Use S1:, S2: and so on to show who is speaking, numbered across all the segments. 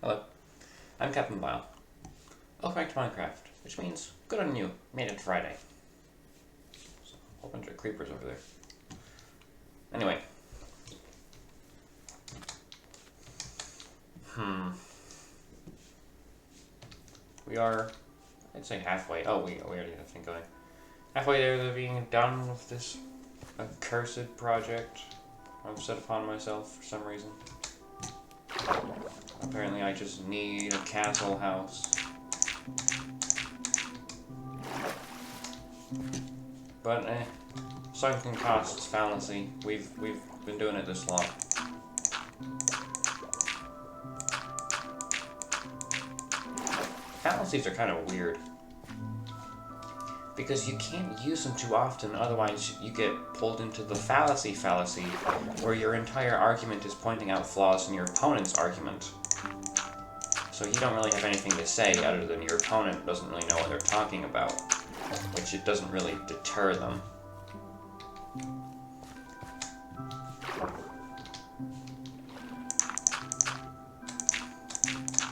S1: Hello, I'm Captain Bile. Welcome back to Minecraft, which means good on you, made it Friday. There's a whole bunch of creepers over there. Anyway. We are, I'd say halfway. Oh, we already have a thing going. Halfway there to being done with this accursed project I've set upon myself for some reason. Apparently I just need a castle house. But sunken costs fallacy. We've been doing it this long. Fallacies are kind of weird. Because you can't use them too often, otherwise you get pulled into the fallacy, where your entire argument is pointing out flaws in your opponent's argument. So you don't really have anything to say other than your opponent doesn't really know what they're talking about, which it doesn't really deter them.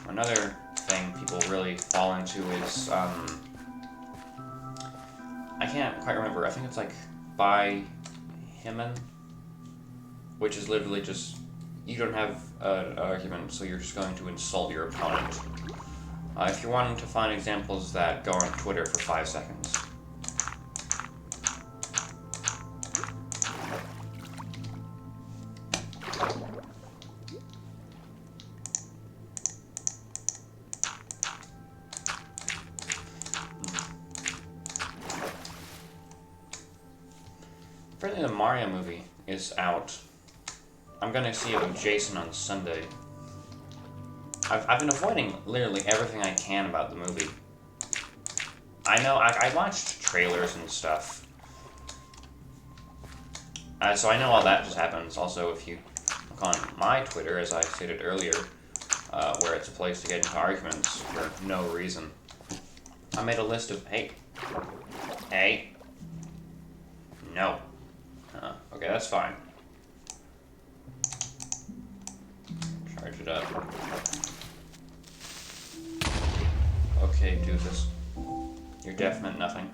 S1: Another thing people really fall into is, I can't quite remember, I think it's like by Himon, which is literally just, you don't have an argument, so you're just going to insult your opponent. If you're wanting to find examples of that, go on Twitter for 5 seconds. Apparently the Mario movie is out. I'm gonna see it with Jason on Sunday. I've been avoiding literally everything I can about the movie. I know, I watched trailers and stuff. So I know all that just happens. Also, if you look on my Twitter, as I stated earlier, where it's a place to get into arguments for no reason. I made a list of, hey, no. Okay, that's fine. Charge it up. Okay, doofus. Your death meant nothing.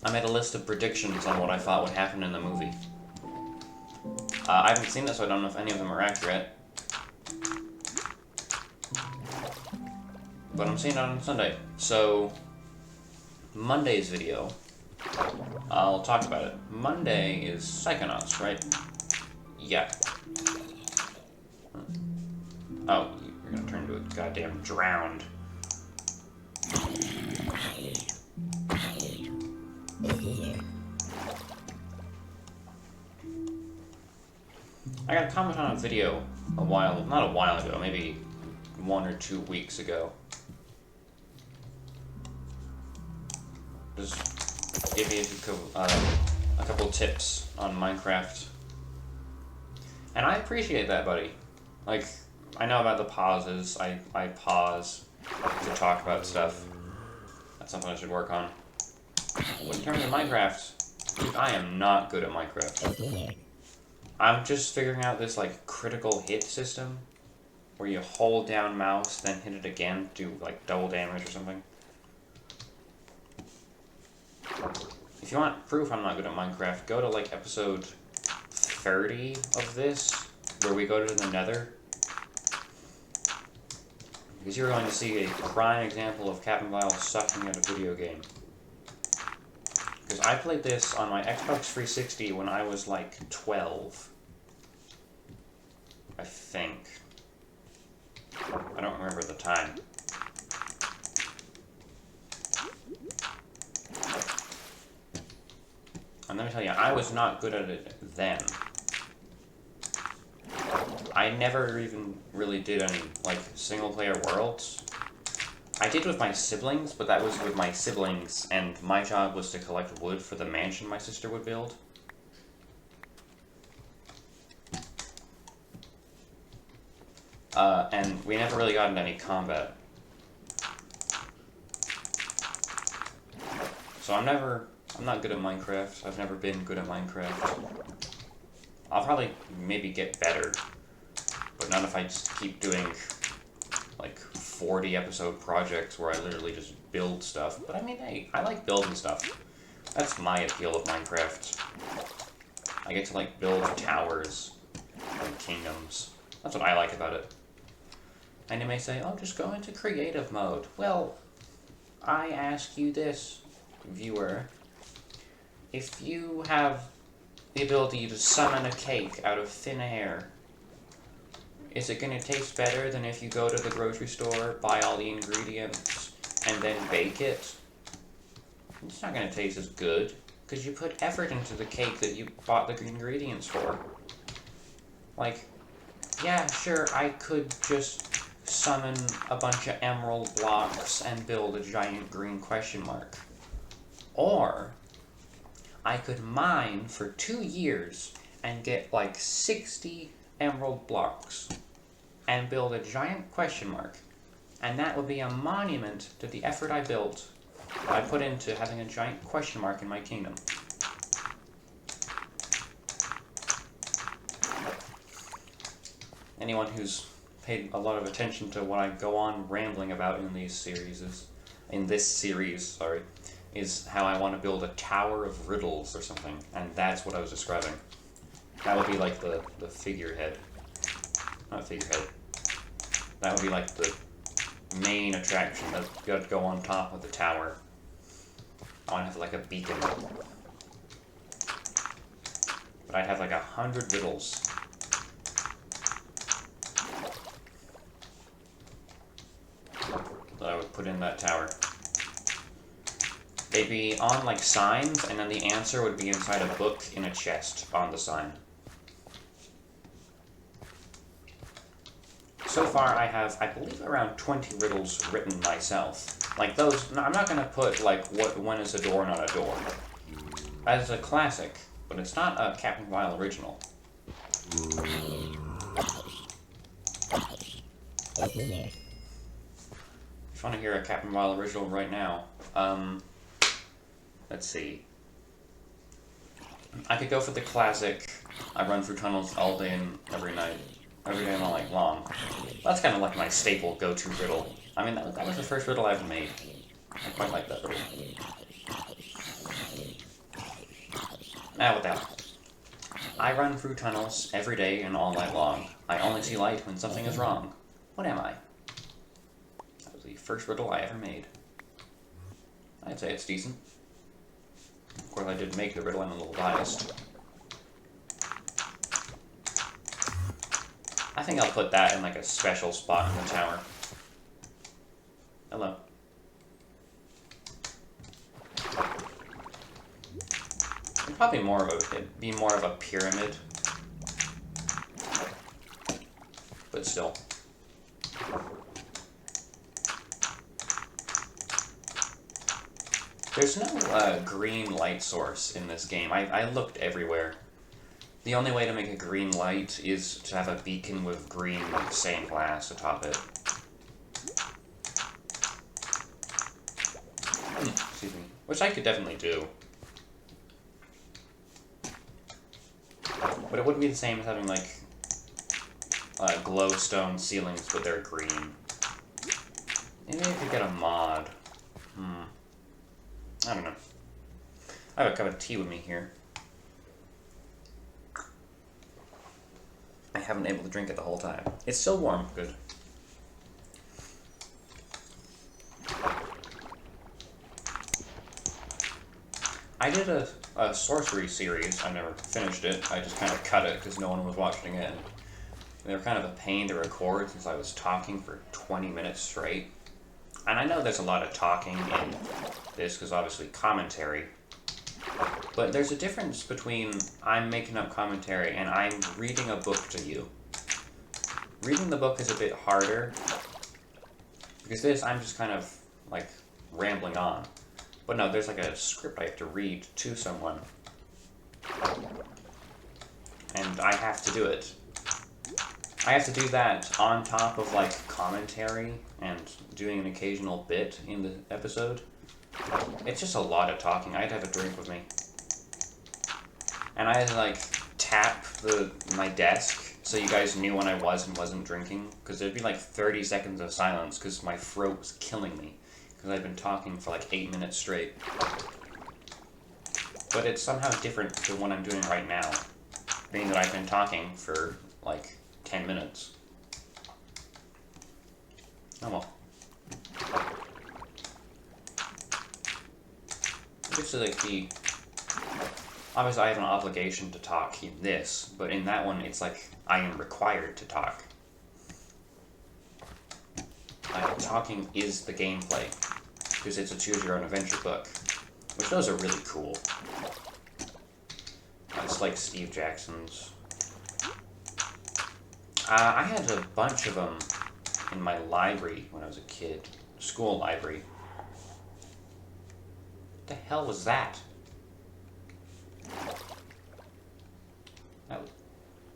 S1: I made a list of predictions on what I thought would happen in the movie. I haven't seen this, so I don't know if any of them are accurate. But I'm seeing it on Sunday. So, Monday's video, I'll talk about it. Monday is Psychonauts, right? Yeah. Oh, you're gonna turn into a goddamn drowned. I got a comment on a video not a while ago, maybe 1 or 2 weeks ago. Just give me a couple tips on Minecraft. And I appreciate that, buddy. Like, I know about the pauses. I pause to talk about stuff. That's something I should work on. But in terms of Minecraft, dude, I am not good at Minecraft. I'm just figuring out this, like, critical hit system, where you hold down mouse, then hit it again, do, like, double damage or something. If you want proof I'm not good at Minecraft, go to, like, episode 30 of this, where we go to the Nether. Because you're going to see a prime example of Captain Bile sucking at a video game. Because I played this on my Xbox 360 when I was like 12. I think. I don't remember the time. And let me tell you, I was not good at it then. I never even really did any, like, single-player worlds. I did with my siblings, but that was with my siblings, and my job was to collect wood for the mansion my sister would build. And we never really got into any combat. So I'm not good at Minecraft. I've never been good at Minecraft. I'll probably maybe get better. but not if I just keep doing like 40 episode projects where I literally just build stuff. But I mean, hey, I like building stuff. That's my appeal of Minecraft. I get to like build towers and kingdoms. That's what I like about it. And you may say, oh, just go into creative mode. Well, I ask you this, viewer. If you have the ability to summon a cake out of thin air, is it going to taste better than if you go to the grocery store, buy all the ingredients, and then bake it? It's not going to taste as good, because you put effort into the cake that you bought the ingredients for. Like, yeah, sure, I could just summon a bunch of emerald blocks and build a giant green question mark. Or I could mine for 2 years and get like 60 emerald blocks and build a giant question mark. And that would be a monument to the effort I built, I put into having a giant question mark in my kingdom. Anyone who's paid a lot of attention to what I go on rambling about in this series, is how I want to build a tower of riddles or something, and that's what I was describing. That would be like the figurehead. Not figurehead. That would be like the main attraction that's got to go on top of the tower. I want to have like a beacon. But I'd have like 100 riddles. That I would put in that tower. They'd be on like signs, and then the answer would be inside a book in a chest on the sign. So far I have, I believe, around 20 riddles written myself. Like those, I'm not gonna put like, when is a door not a door? That is a classic, but it's not a Captain Vile original. If you want to hear a Captain Vile original right now, let's see. I could go for the classic, I run through tunnels all day and every night. Every day all night long. That's kind of like my staple go-to riddle. I mean, that was the first riddle I ever made. I quite like that riddle. Now with that. I run through tunnels every day and all night long. I only see light when something is wrong. What am I? That was the first riddle I ever made. I'd say it's decent. Of course, I did make the riddle, I'm a little biased. I think I'll put that in like a special spot in the tower. Hello. It'd probably it'd be more of a pyramid. But still. There's no green light source in this game. I looked everywhere. The only way to make a green light is to have a beacon with green stained glass atop it. Excuse me. Which I could definitely do. But it wouldn't be the same as having, like, glowstone ceilings, but they're green. Maybe I could get a mod. I don't know. I have a cup of tea with me here. I haven't been able to drink it the whole time. It's still warm. Good. I did a sorcery series. I never finished it. I just kind of cut it because no one was watching it. And they were kind of a pain to record since I was talking for 20 minutes straight. And I know there's a lot of talking in this because obviously commentary. But there's a difference between I'm making up commentary and I'm reading a book to you. Reading the book is a bit harder, because this, I'm just kind of, like, rambling on. But no, there's like a script I have to read to someone. And I have to do it. I have to do that on top of, like, commentary and doing an occasional bit in the episode. It's just a lot of talking. I had to have a drink with me. And I had to, like, tap my desk so you guys knew when I was and wasn't drinking, because there'd be like 30 seconds of silence because my throat was killing me, because I'd been talking for like 8 minutes straight. But it's somehow different to what I'm doing right now, being that I've been talking for like 10 minutes. Oh well. This is like the... Obviously I have an obligation to talk in this, but in that one it's like I am required to talk. Talking is the gameplay, because it's a choose-your-own-adventure book, which those are really cool. It's like Steve Jackson's. I had a bunch of them in my library when I was a kid. School library. What the hell was that? That was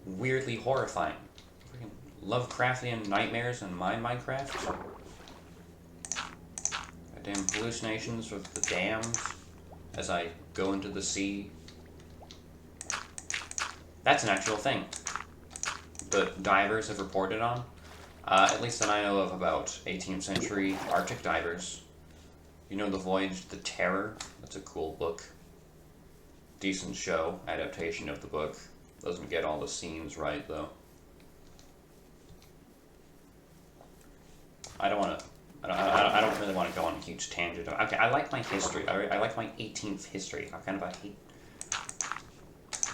S1: weirdly horrifying. Freaking Lovecraftian nightmares in my Minecraft. Goddamn hallucinations of the dams as I go into the sea. That's an actual thing that divers have reported on. At least that I know of about 18th century Arctic divers. You know The Voyage, The Terror? That's a cool book. Decent show, adaptation of the book. Doesn't get all the scenes right, though. I don't really want to go on a huge tangent. Okay, I like my history. I like my 18th history.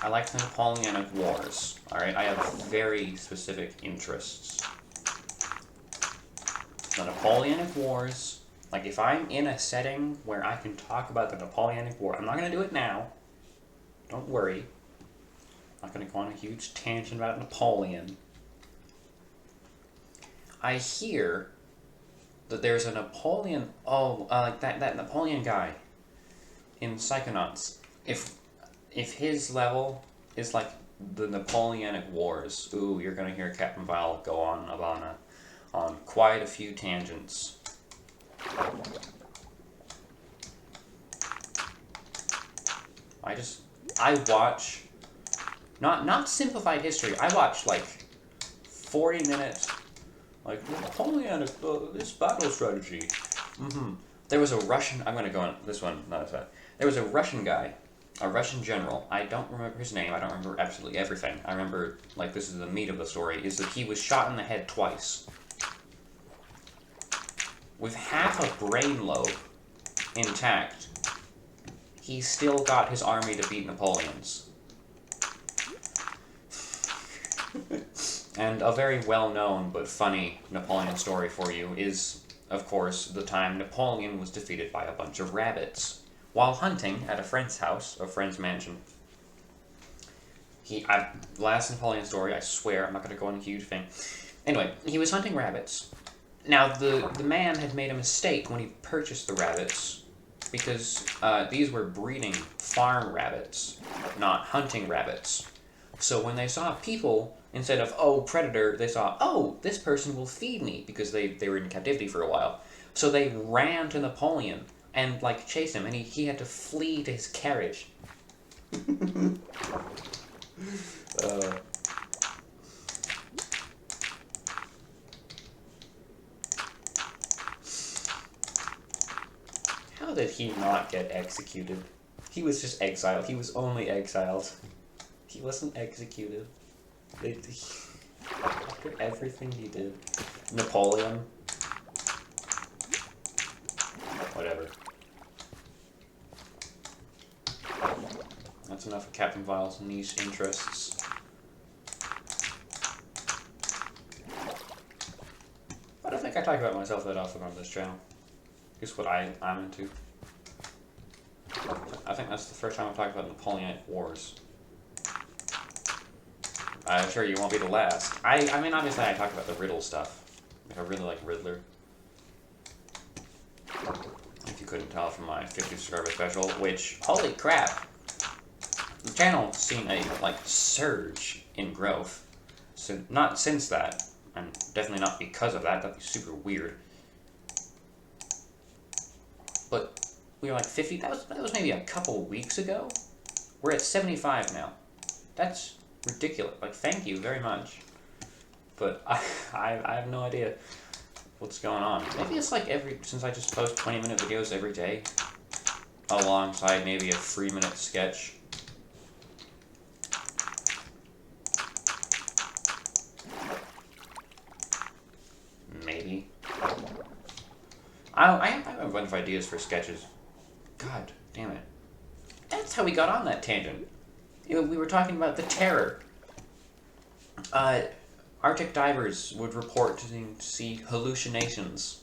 S1: I like the Napoleonic Wars. Alright, I have very specific interests. The Napoleonic Wars, like if I'm in a setting where I can talk about the Napoleonic War, I'm not going to do it now. Don't worry. I'm not going to go on a huge tangent about Napoleon. I hear that there's a Napoleon, like that Napoleon guy in Psychonauts. If his level is like the Napoleonic Wars, ooh, you're gonna hear Captain Vile go on quite a few tangents. I watch not simplified history. I watch like 40 minutes, like Napoleonic this battle strategy. There was a Russian. I'm gonna go on this one. Not that. There was a Russian guy. A Russian general. I don't remember his name. I don't remember absolutely everything. I remember, like, this is the meat of the story, is that he was shot in the head twice. With half a brain lobe intact, he still got his army to beat Napoleon's. And a very well-known but funny Napoleon story for you is, of course, the time Napoleon was defeated by a bunch of rabbits. While hunting at a friend's house, a friend's mansion. Last Napoleon story, I swear, I'm not going to go on a huge thing. Anyway, he was hunting rabbits. Now, the man had made a mistake when he purchased the rabbits, because these were breeding farm rabbits, not hunting rabbits. So when they saw people, instead of, oh, predator, they saw, oh, this person will feed me, because they were in captivity for a while. So they ran to Napoleon and, like, chased him, and he had to flee to his carriage. How did he not get executed? He was just exiled. He was only exiled. He wasn't executed. After everything he did. Napoleon. Whatever. That's enough of Captain Vile's niche interests. I don't think I talk about myself that often on this channel. Just what I'm into. I think that's the first time I've talked about Napoleonic Wars. I'm sure you won't be the last. I mean, obviously I talk about the riddle stuff. Like, I really like Riddler. If you couldn't tell from my 50 subscriber special, which, holy crap! The channel's seen a, like, surge in growth. So, not since that, and definitely not because of that. That'd be super weird. But we were like 50. That was maybe a couple weeks ago. We're at 75 now. That's ridiculous. Like, thank you very much. But I have no idea what's going on. Maybe it's like since I just post 20-minute videos every day, alongside maybe a 3-minute sketch. Maybe. I have a bunch of ideas for sketches. God damn it. That's how we got on that tangent. We were talking about the terror. Arctic divers would report to see hallucinations.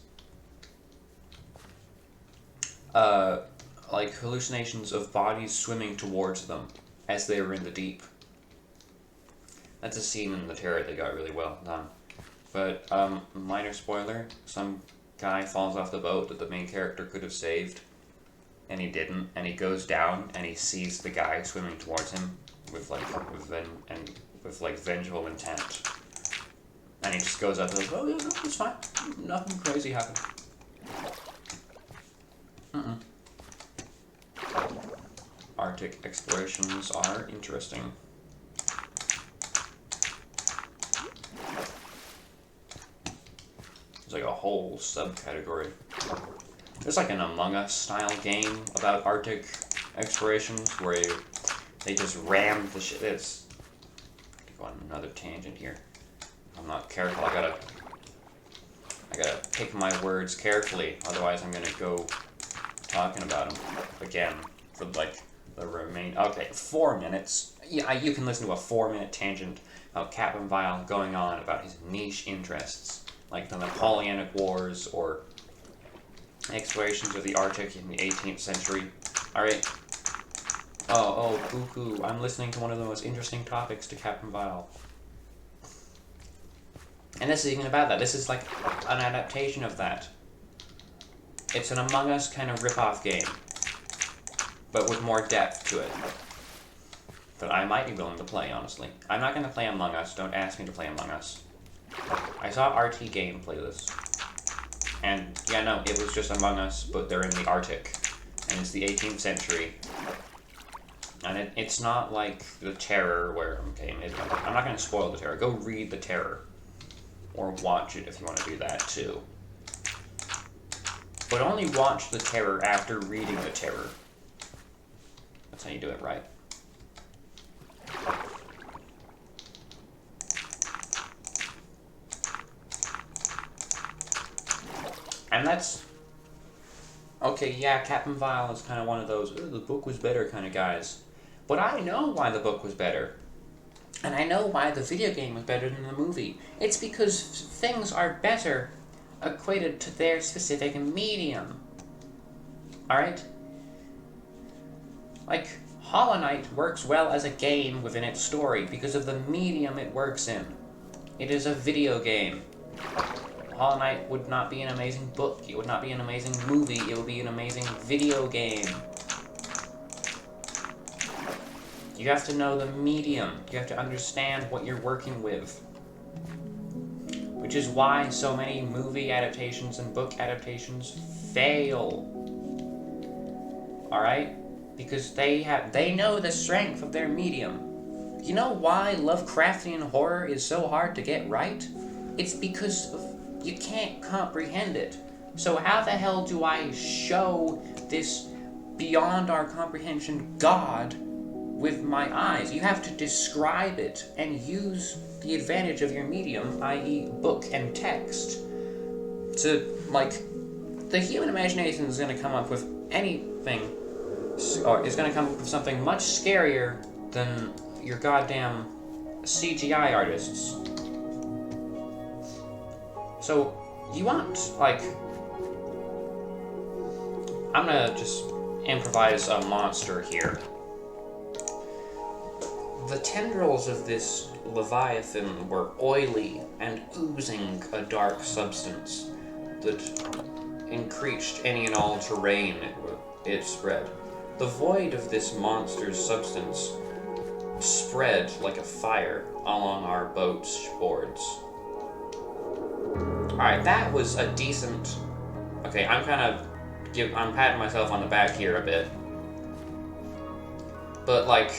S1: Like hallucinations of bodies swimming towards them as they were in the deep. That's a scene in The Terror that got really well done. But, minor spoiler, some guy falls off the boat that the main character could have saved, and he didn't, and he goes down, and he sees the guy swimming towards him with vengeful intent. And he just goes up and goes, oh yeah, no, it's fine. Nothing crazy happened. Arctic explorations are interesting. There's like a whole subcategory. There's like an Among Us style game about Arctic explorations where they just ram the shit. It's I could go on another tangent here. I'm not careful. I gotta pick my words carefully, otherwise I'm gonna go talking about them again for like the remain. Okay, 4 minutes. Yeah, you can listen to a 4-minute tangent about Captain Vile going on about his niche interests, like the Napoleonic Wars or explorations of the Arctic in the 18th century. Alright. Oh, boo-hoo. I'm listening to one of the most interesting topics to Captain Vile. And this is even about that. This is like an adaptation of that. It's an Among Us kind of rip-off game, but with more depth to it. That I might be willing to play, honestly. I'm not going to play Among Us. Don't ask me to play Among Us. I saw RT Game play this. And, yeah, no, it was just Among Us, but they're in the Arctic. And it's the 18th century. And it's not like The Terror, where, okay, I'm not going to spoil The Terror. Go read The Terror. Or watch it if you want to do that, too. But only watch The Terror after reading The Terror. That's how you do it, right? And that's... Okay, yeah, Captain Vile is kind of one of those, the book was better kind of guys. But I know why the book was better. And I know why the video game was better than the movie. It's because things are better equated to their specific medium. Alright? Like, Hollow Knight works well as a game within its story because of the medium it works in. It is a video game. Hollow Knight would not be an amazing book. It would not be an amazing movie. It would be an amazing video game. You have to know the medium. You have to understand what you're working with. Which is why so many movie adaptations and book adaptations fail. Alright? Because they know the strength of their medium. You know why Lovecraftian horror is so hard to get right? It's because you can't comprehend it. So how the hell do I show this beyond our comprehension God with my eyes? You have to describe it and use the advantage of your medium, i.e. book and text, to, like, the human imagination is going to come up with anything, or is going to come up with something much scarier than your goddamn CGI artists. So, you want, like, I'm gonna just improvise a monster here. The tendrils of this Leviathan were oily and oozing a dark substance that increased any and all terrain it spread. The void of this monster's substance spread like a fire along our boat's boards. Alright, that was a decent... Okay, I'm patting myself on the back here a bit. But, like,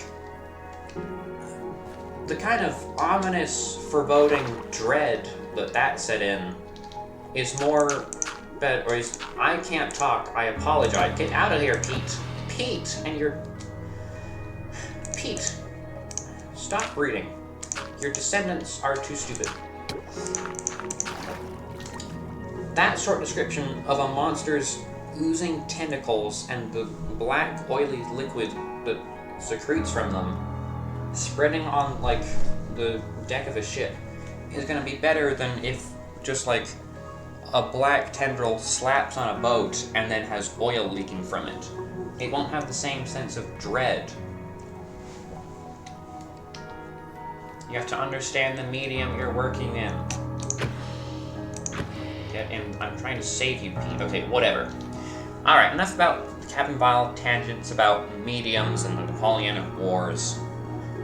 S1: the kind of ominous, foreboding dread that set in is more bad, or is, I can't talk, I apologize. Get out of here, Pete. Pete, and your... Pete, stop breeding. Your descendants are too stupid. That short description of a monster's oozing tentacles and the black, oily liquid that secretes from them spreading on, like, the deck of a ship is gonna be better than if just, like, a black tendril slaps on a boat and then has oil leaking from it. It won't have the same sense of dread. You have to understand the medium you're working in. I'm trying to save you, Pete. Okay, whatever. Alright, enough about Captain Vile tangents about mediums and the Napoleonic Wars.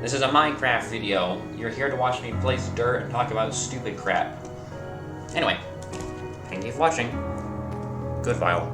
S1: This is a Minecraft video. You're here to watch me place dirt and talk about stupid crap. Anyway, thank you for watching. Good Vile.